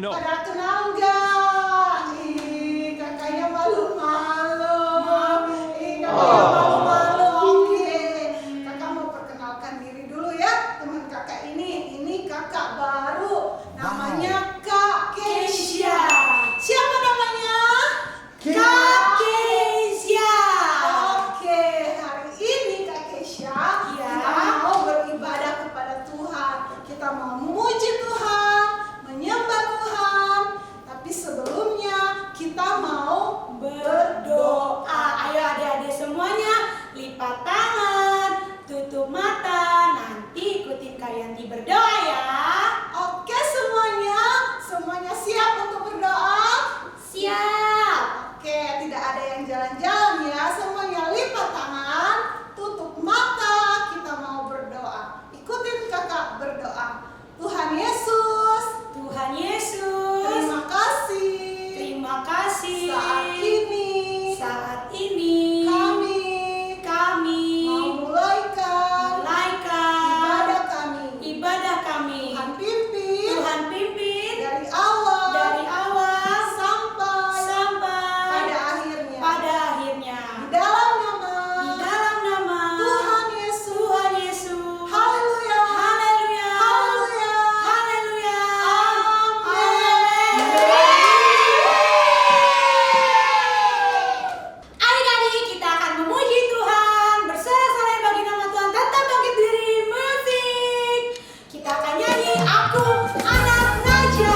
no. Pada kenal nggak? Ih, kakaknya malu-malu. Ih, kakaknya malu-malu. Oke, kakak mau perkenalkan diri dulu ya, teman kakak ini. Ini kakak baru, namanya Kak Keisha. Siapa namanya? Kak Keisha. Oke, hari ini Kak Keisha kita mau beribadah kepada Tuhan. Kita mau memuji Tuhan, menyembah Tuhan. Tapi sebelumnya kita mau berdoa. Ayo adik-adik semuanya, lipat tangan, tutup mata, nanti ikutin Kak Yanti berdoa ya. Oke semuanya siap untuk berdoa? Siap. Oke, tidak ada yang jalan-jalan ya. Semuanya lipat tangan, tutup mata, kita mau berdoa. Ikutin kakak berdoa. Tuhan Yesus, Tuhan Yesus, terima kasih. terima kasih. Saat ini kami mau mulaikan mulaikan ibadah kami. Tuhan Tuhan pimpin pimpin dari awal dari awal sampai pada sampai akhirnya. pada akhirnya. Di dalam Di dalam nama Tuhan Yesus. Tuhan Yesus. Haleluya. Haleluya. Haleluya. Haleluya. Amin. Adik-adik, kita akan memuji Tuhan. Bersorak-sorai bagi nama Tuhan, tetap bangkit diri musik. Kita akan nyanyi Aku Anak Raja.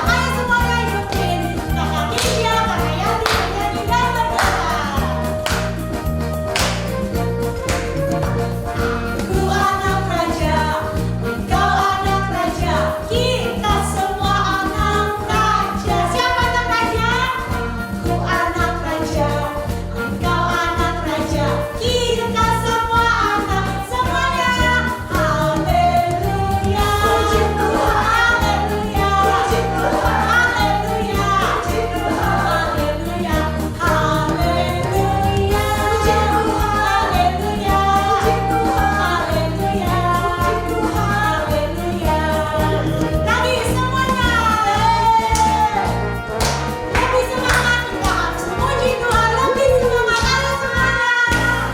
Ayo semuanya ikutin Kakak Keisha, Kakak Yanti menyanyi dan berdoa. Aku anak raja, engkau anak raja, kita semua anak raja. Siapa anak raja? Aku anak raja, engkau anak raja, kita semua anak. Semuanya haleluya. Puji Tuhan. Haleluya. Puji Tuhan. Haleluya. Puji Tuhan. Haleluya. Haleluya. Puji Tuhan. Haleluya. Puji Tuhan. Haleluya. Puji Tuhan. Haleluya. Tadi semuanya. Lebih semangat, kita harus memuji Tuhan. Lebih semangat, ayo semangat.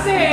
Asik.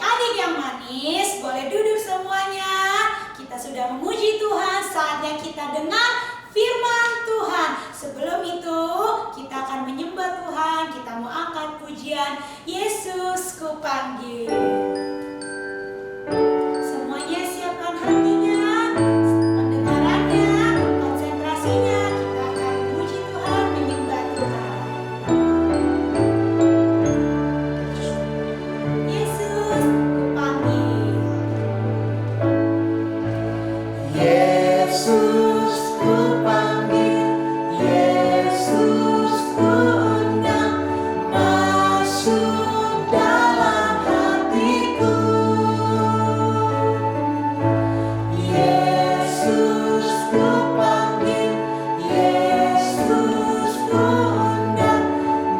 Adik yang manis, boleh duduk semuanya. Kita sudah memuji Tuhan, saatnya kita dengar firman Tuhan. Sebelum itu, kita akan menyembah Tuhan. Kita mau angkat pujian Yesus ku panggil. Semuanya siapkan hatinya, pendengarannya, konsentrasinya. Kita akan memuji Tuhan, menyembah Tuhan. Yesus ku panggil. Yesus ku panggil, Yesus ku undang, masuk dalam hatiku. Yesus ku panggil, Yesus ku undang,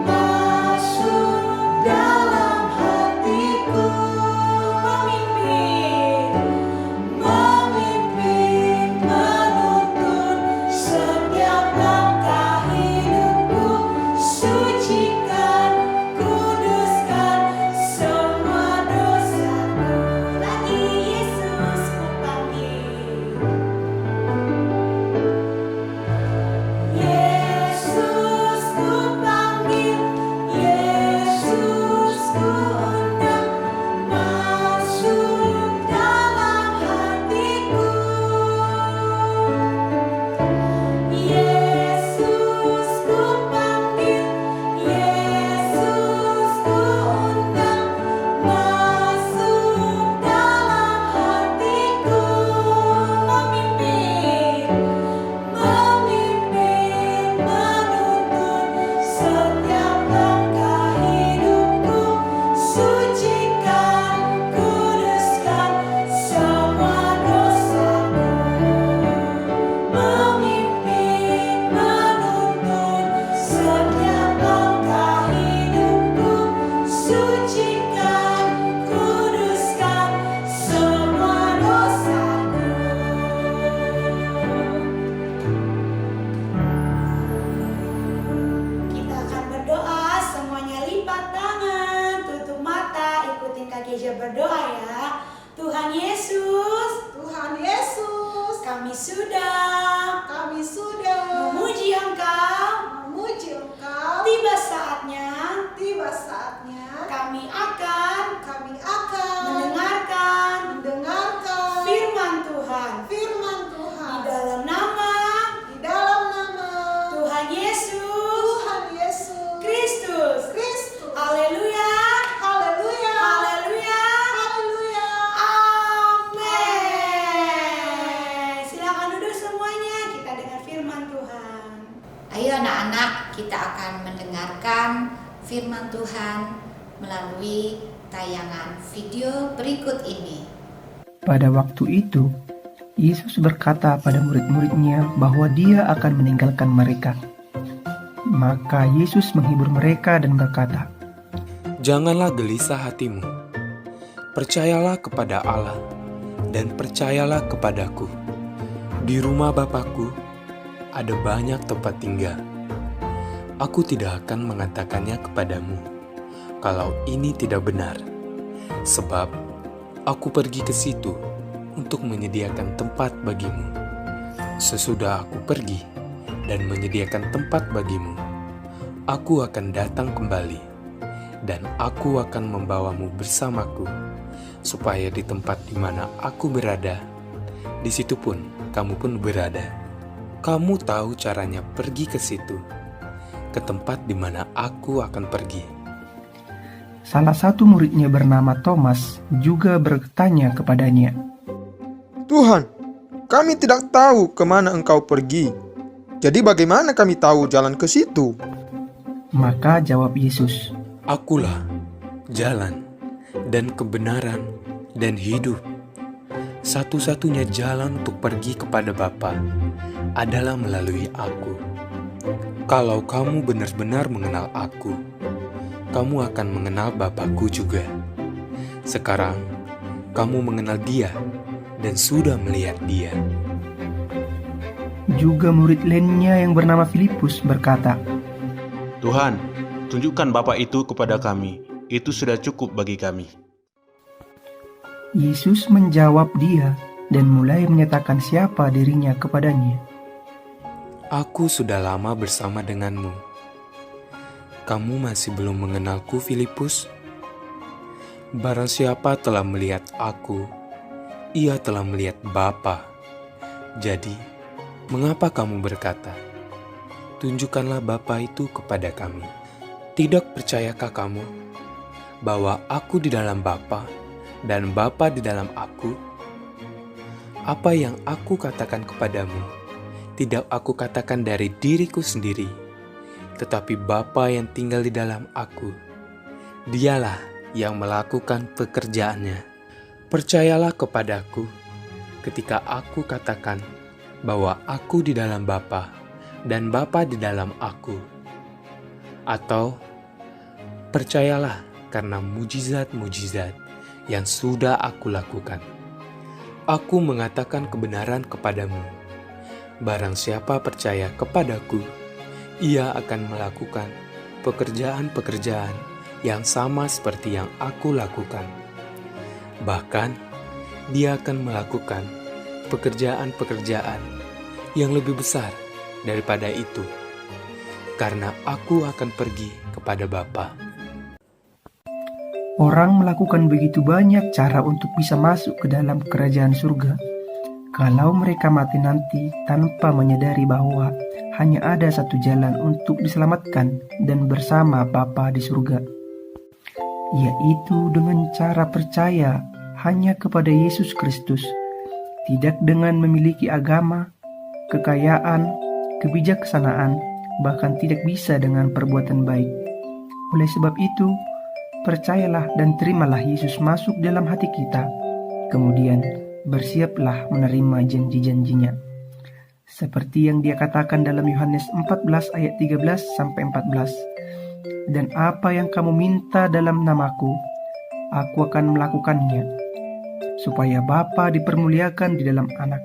masuk dalam hatiku. Memimpin, menuntun setiap langkah hidupku, sucikan, kuduskan semua dosaku. Lagi Yesus ku panggil. Yesus ku panggil, Yesus ku undang, masuk dalam hatiku. Yesus ku panggil, Yesus ku undang, masuk dalam hatiku. Memimpin, menuntun setiap langkah hidupku, sucikan, kuduskan semua dosaku. Memimpin, menuntun setiap langkah hidupku, sucikan, kuduskan semua dosaku. Kita akan berdoa, semuanya lipat tangan, tutup mata, ikutin Kak Geja berdoa ya. Tuhan Yesus, Tuhan Yesus, kami sudah memuji Engkau. memuji Engkau. Tiba saatnya Tiba saatnya kami akan kami akan mendengarkan mendengarkan firman Tuhan firman di Tuhan dalam nama di dalam nama Tuhan Yesus Tuhan Yesus Kristus. Kristus. Haleluya. Haleluya. Haleluya. Haleluya. Amin. Silakan duduk semuanya, kita dengar firman Tuhan. Ayo anak-anak, kita akan mendengarkan firman Tuhan melalui tayangan video berikut ini. Pada waktu itu, Yesus berkata pada murid-muridnya bahwa Dia akan meninggalkan mereka. Maka Yesus menghibur mereka dan berkata, Janganlah gelisah hatimu. Percayalah kepada Allah dan percayalah kepadaku. Di rumah Bapakku ada banyak tempat tinggal. Aku tidak akan mengatakannya kepadamu kalau ini tidak benar. Sebab Aku pergi ke situ untuk menyediakan tempat bagimu. Sesudah aku pergi dan menyediakan tempat bagimu, aku akan datang kembali, dan aku akan membawamu bersamaku, supaya di tempat di mana aku berada, di situ pun kamu pun berada. Kamu tahu caranya pergi ke situ, ke tempat di mana aku akan pergi. Salah satu muridnya bernama Thomas juga bertanya kepadanya, Tuhan, kami tidak tahu kemana Engkau pergi. Jadi bagaimana kami tahu jalan ke situ? Maka jawab Yesus, Akulah jalan dan kebenaran dan hidup. Satu-satunya jalan untuk pergi kepada Bapa adalah melalui aku. Kalau kamu benar-benar mengenal aku, kamu akan mengenal Bapakku juga. Sekarang, kamu mengenal Dia dan sudah melihat Dia. juga murid lainnya yang bernama Filipus berkata, Tuhan, tunjukkan Bapa itu kepada kami, itu sudah cukup bagi kami. Yesus menjawab dia dan mulai menyatakan siapa dirinya kepadanya. Aku sudah lama bersama denganmu. Kamu masih belum mengenalku, Filipus? Barang siapa telah melihat aku, ia telah melihat Bapa. Jadi, mengapa kamu berkata, tunjukkanlah Bapa itu kepada kami? Tidak percayakah kamu bahwa aku di dalam Bapa dan Bapa di dalam aku? Apa yang aku katakan kepadamu, tidak aku katakan dari diriku sendiri, tetapi Bapa yang tinggal di dalam aku, Dialah yang melakukan pekerjaannya. Percayalah kepadaku ketika aku katakan bahwa aku di dalam Bapa dan Bapa di dalam aku. Atau percayalah karena mujizat-mujizat yang sudah aku lakukan. Aku mengatakan kebenaran kepadamu. Barang siapa percaya kepadaku, ia akan melakukan pekerjaan-pekerjaan yang sama seperti yang aku lakukan. Bahkan, dia akan melakukan pekerjaan-pekerjaan yang lebih besar daripada itu, karena aku akan pergi kepada Bapa. Orang melakukan begitu banyak cara untuk bisa masuk ke dalam kerajaan surga. Kalau mereka mati nanti tanpa menyadari bahwa hanya ada satu jalan untuk diselamatkan dan bersama Bapa di surga, yaitu dengan cara percaya hanya kepada Yesus Kristus, tidak dengan memiliki agama, kekayaan, kebijaksanaan, bahkan tidak bisa dengan perbuatan baik. Oleh sebab itu, percayalah dan terimalah Yesus masuk dalam hati kita, kemudian bersiaplah menerima janji-janjinya. Seperti yang dia katakan dalam Yohanes 14 ayat 13-14. Dan apa yang kamu minta dalam namaku, aku akan melakukannya, supaya Bapa dipermuliakan di dalam Anak.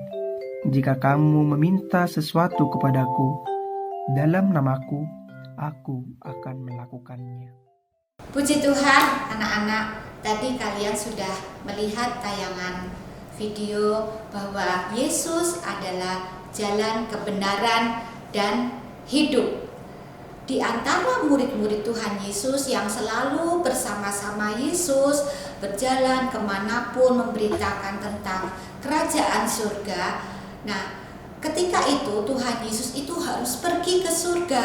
Jika kamu meminta sesuatu kepadaku dalam namaku, aku akan melakukannya. Puji Tuhan, anak-anak, tadi kalian sudah melihat tayangan video bahwa Yesus adalah jalan kebenaran dan hidup. Di antara murid-murid Tuhan Yesus yang selalu bersama-sama Yesus berjalan kemanapun memberitakan tentang kerajaan surga. Nah, ketika itu Tuhan Yesus itu harus pergi ke surga.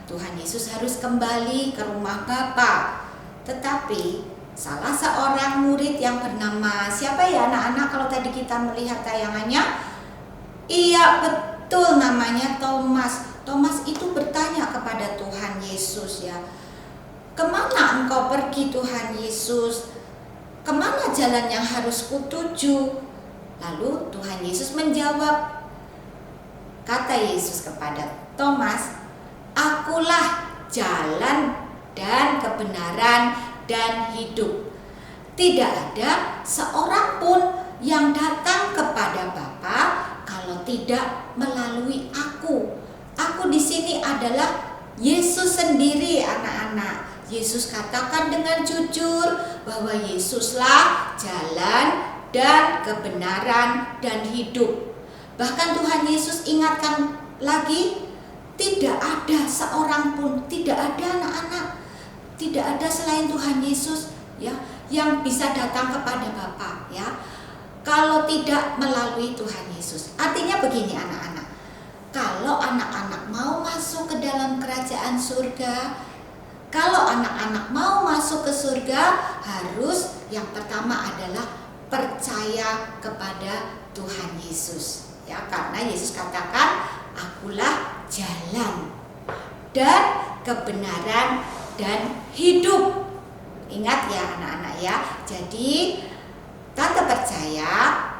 Tuhan Yesus harus kembali ke rumah Bapa. Tetapi salah seorang murid yang bernama siapa ya anak-anak kalau tadi kita melihat tayangannya? Iya betul, namanya Thomas. Thomas itu bertanya kepada Tuhan Yesus ya, kemana engkau pergi Tuhan Yesus? Kemana jalan yang harus kutuju? Lalu Tuhan Yesus menjawab, kata Yesus kepada Thomas, akulah jalan dan kebenaran dan hidup. Tidak ada seorang pun yang datang kepada Bapa kalau tidak melalui aku. Aku di sini adalah Yesus sendiri, anak-anak. Yesus katakan dengan jujur bahwa Yesuslah jalan dan kebenaran dan hidup. Bahkan Tuhan Yesus ingatkan lagi, tidak ada seorang pun, tidak ada anak-anak, tidak ada selain Tuhan Yesus ya yang bisa datang kepada Bapa ya, kalau tidak melalui Tuhan Yesus. Artinya begini anak-anak, kalau anak-anak mau masuk ke dalam kerajaan surga, kalau anak-anak mau masuk ke surga, harus yang pertama adalah percaya kepada Tuhan Yesus ya, karena Yesus katakan, akulah jalan dan kebenaran dan hidup. Ingat ya anak-anak ya. Jadi Tante percaya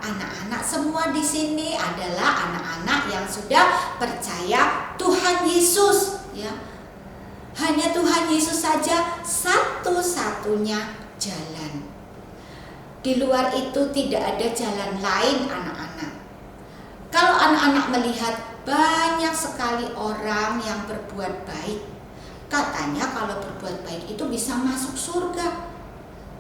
anak-anak semua di sini adalah anak-anak yang sudah percaya Tuhan Yesus ya. Hanya Tuhan Yesus saja satu-satunya jalan. Di luar itu tidak ada jalan lain anak-anak. Kalau anak-anak melihat banyak sekali orang yang berbuat baik, katanya kalau berbuat baik itu bisa masuk surga.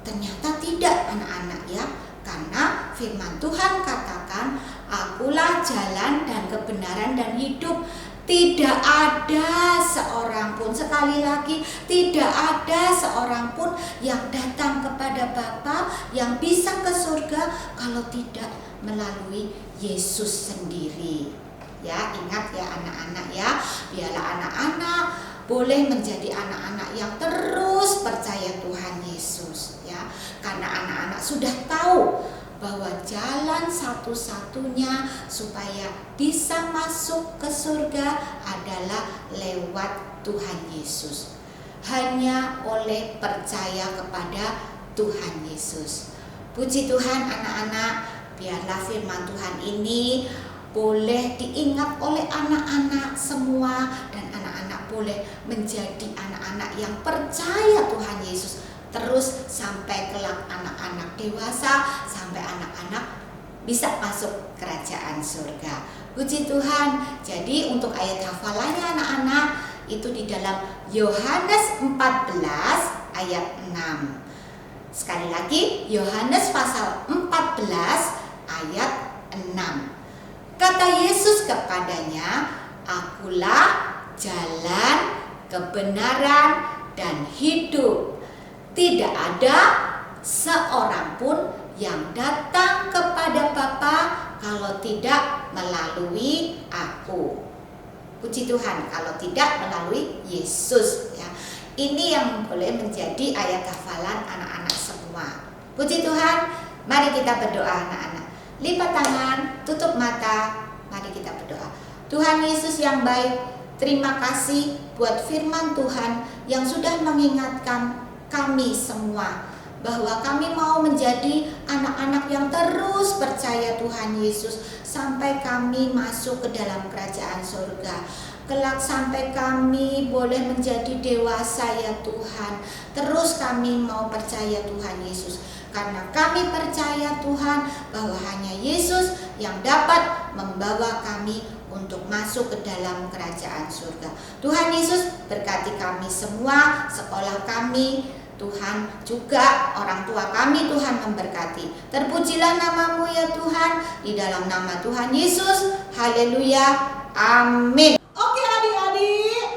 Ternyata tidak anak-anak ya, karena firman Tuhan katakan, akulah jalan dan kebenaran dan hidup. Tidak ada seorang pun, sekali lagi, tidak ada seorang pun yang datang kepada Bapa yang bisa ke surga kalau tidak melalui Yesus sendiri. Ya, ingat ya anak-anak ya, biarlah anak-anak boleh menjadi anak-anak yang terus percaya Tuhan Yesus ya, karena anak-anak sudah tahu bahwa jalan satu-satunya supaya bisa masuk ke surga adalah lewat Tuhan Yesus, hanya oleh percaya kepada Tuhan Yesus. Puji Tuhan anak-anak, biarlah firman Tuhan ini boleh diingat oleh anak-anak semua, dan anak-anak boleh menjadi anak-anak yang percaya Tuhan Yesus terus sampai kelak anak-anak dewasa, sampai anak-anak bisa masuk kerajaan surga. Puji Tuhan. Jadi untuk ayat hafalannya anak-anak itu di dalam Yohanes 14 ayat 6. Sekali lagi, Yohanes pasal 14 ayat 6. Kata Yesus kepadanya, akulah jalan, kebenaran, dan hidup. Tidak ada seorang pun yang datang kepada Bapa kalau tidak melalui aku. Puji Tuhan, kalau tidak melalui Yesus ya. Ini yang boleh menjadi ayat hafalan anak-anak semua. Puji Tuhan, mari kita berdoa anak-anak. Lipat tangan, tutup mata, mari kita berdoa. Tuhan Yesus yang baik, terima kasih buat firman Tuhan yang sudah mengingatkan kami semua bahwa kami mau menjadi anak-anak yang terus percaya Tuhan Yesus sampai kami masuk ke dalam kerajaan surga. Kelak sampai kami boleh menjadi dewasa ya Tuhan. Terus kami mau percaya Tuhan Yesus, karena kami percaya Tuhan bahwa hanya Yesus yang dapat membawa kami untuk masuk ke dalam kerajaan surga. Tuhan Yesus berkati kami semua, sekolah kami, Tuhan juga orang tua kami, Tuhan memberkati. Terpujilah namamu ya Tuhan, di dalam nama Tuhan Yesus. Haleluya, amin. Oke adik-adik,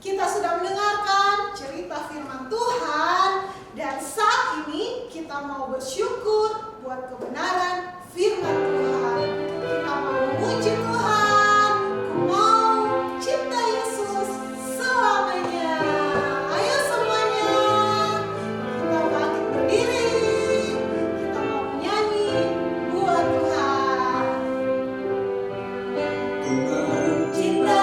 kita sudah mendengarkan cerita firman Tuhan, dan saat ini kita mau bersyukur buat kebenaran firman Tuhan. Kita mau memuji Tuhan, mau cinta Yesus selamanya. Ayo semuanya, kita bangkit berdiri, kita mau menyanyi buat Tuhan. Cinta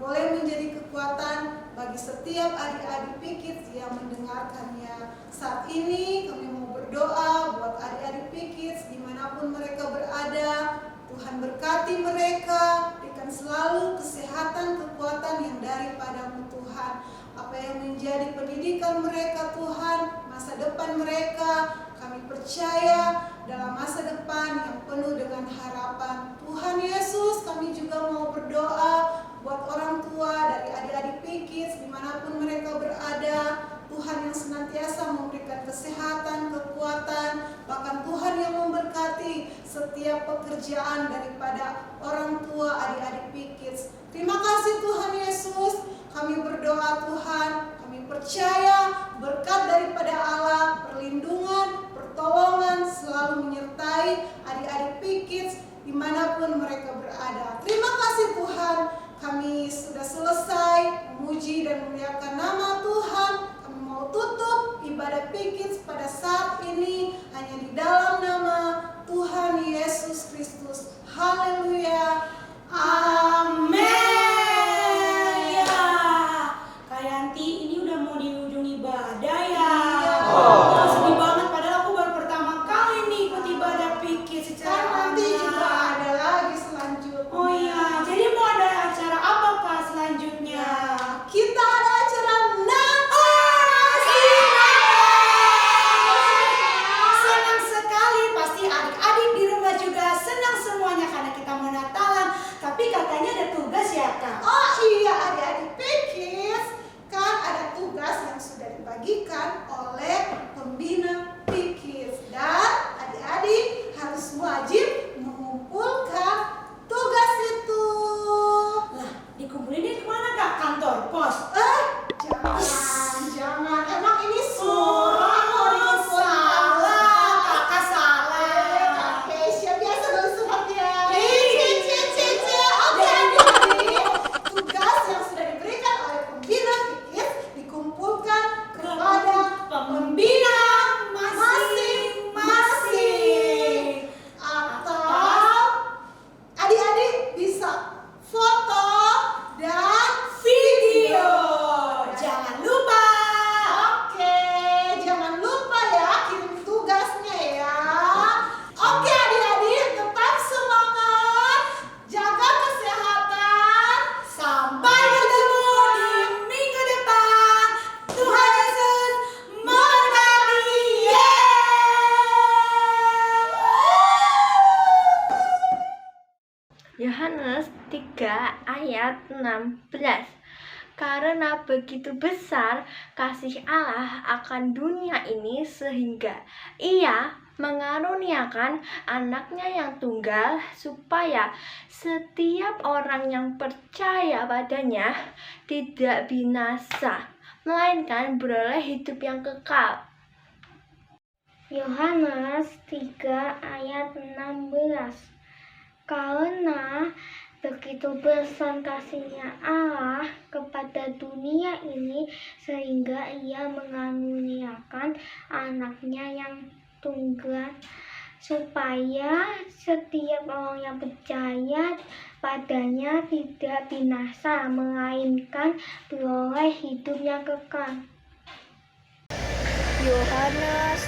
boleh menjadi kekuatan bagi setiap adik-adik Pikits yang mendengarkannya. Saat ini kami mau berdoa buat adik-adik Pikits dimanapun mereka berada. Tuhan berkati mereka, berikan selalu kesehatan, kekuatan yang daripadamu Tuhan. Apa yang menjadi pendidikan mereka Tuhan, masa depan mereka, kami percaya dalam masa depan yang penuh dengan harapan. Tuhan Yesus, kami juga mau berdoa buat orang tua dari adik-adik Pikits dimanapun mereka berada. Tuhan yang senantiasa memberikan kesehatan, kekuatan, bahkan Tuhan yang memberkati setiap pekerjaan daripada orang tua adik-adik Pikits. Terima kasih Tuhan Yesus, kami berdoa Tuhan, kami percaya berkat daripada Allah, perlindungan, pertolongan selalu menyertai adik-adik Pikits dimanapun mereka berada. Terima kasih Tuhan, kami sudah selesai memuji dan memuliakan nama Tuhan. Kami mau tutup ibadah Pikits pada saat ini hanya di dalam nama Tuhan Yesus Kristus. Haleluya. Amin. Ya, Kak Yanti, ini udah mau di ujung ibadah ya. Iya. Sedih banget, padahal aku baru pertama kali nih ikut ibadah Pikits Kan secara nanti juga online. ada lagi selanjutnya. Oh iya, jadi mau ada acara apa Kak selanjutnya? Ya, kita ada acara Senang sekali, pasti adik-adik di rumah juga senang semuanya karena kita mau Natalan. Tapi katanya ada tugas ya Kak? Oh iya, adik-adik Pikits, kan ada tugas yang sudah dibagikan oleh pembina Pikits. Dan adik-adik harus wajib mengumpulkan tugas itu. Lah, dikumpulinnya kemana Kak? Kantor pos? Jangan, emang ini surat mau dikumpulkan. Salah, Kakak salah. Kak Keisha biasa nulis suratnya. Ih. Oke, adik-adik, tugas yang sudah diberikan oleh pembina Pikits dikumpulkan kepada Pembina masing-masing. Atau adik-adik bisa foto dan Video. Jangan lupa. Oke, jangan lupa ya kirim tugasnya ya. Oke adik-adik, tetap semangat, jaga kesehatan. Sampai bertemu di minggu depan. Tuhan Yesus memberkati. Yohanes 3 ayat 16. Karena begitu besar kasih Allah akan dunia ini sehingga Ia mengaruniakan anaknya yang tunggal supaya setiap orang yang percaya padanya tidak binasa melainkan beroleh hidup yang kekal. Yohanes 3 ayat 16. Karena begitu besar kasihnya Allah kepada dunia ini sehingga Ia mengaruniakan anaknya yang tunggal supaya setiap orang yang percaya padanya tidak binasa melainkan beroleh hidup yang kekal. Yohanes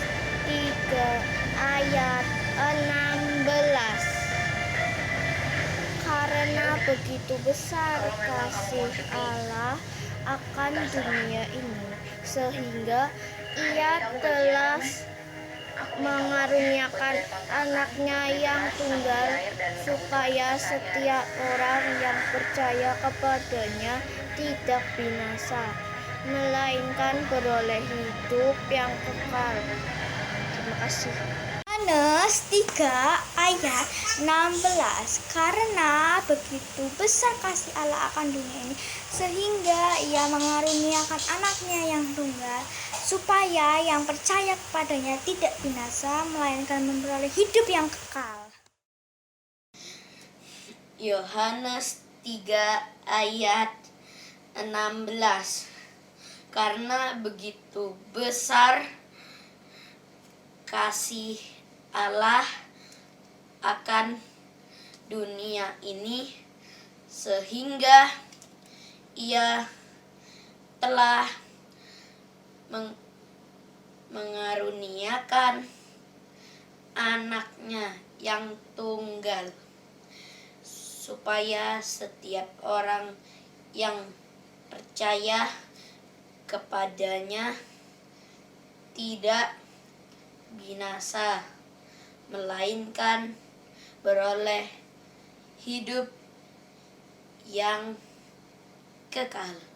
3 ayat 16. Karena begitu besar kasih Allah akan dunia ini sehingga Ia telah mengaruniakan anaknya yang tunggal supaya setiap orang yang percaya kepadanya tidak binasa melainkan beroleh hidup yang kekal. Terima kasih. Yohanes 3 ayat 16. Karena begitu besar kasih Allah akan dunia ini sehingga Ia mengaruniakan anaknya yang tunggal supaya yang percaya kepadanya tidak binasa melainkan memperoleh hidup yang kekal. Yohanes 3 ayat 16. Karena begitu besar kasih Allah akan dunia ini sehingga Ia telah mengaruniakan anaknya yang tunggal, supaya setiap orang yang percaya kepadanya tidak binasa, melainkan beroleh hidup yang kekal.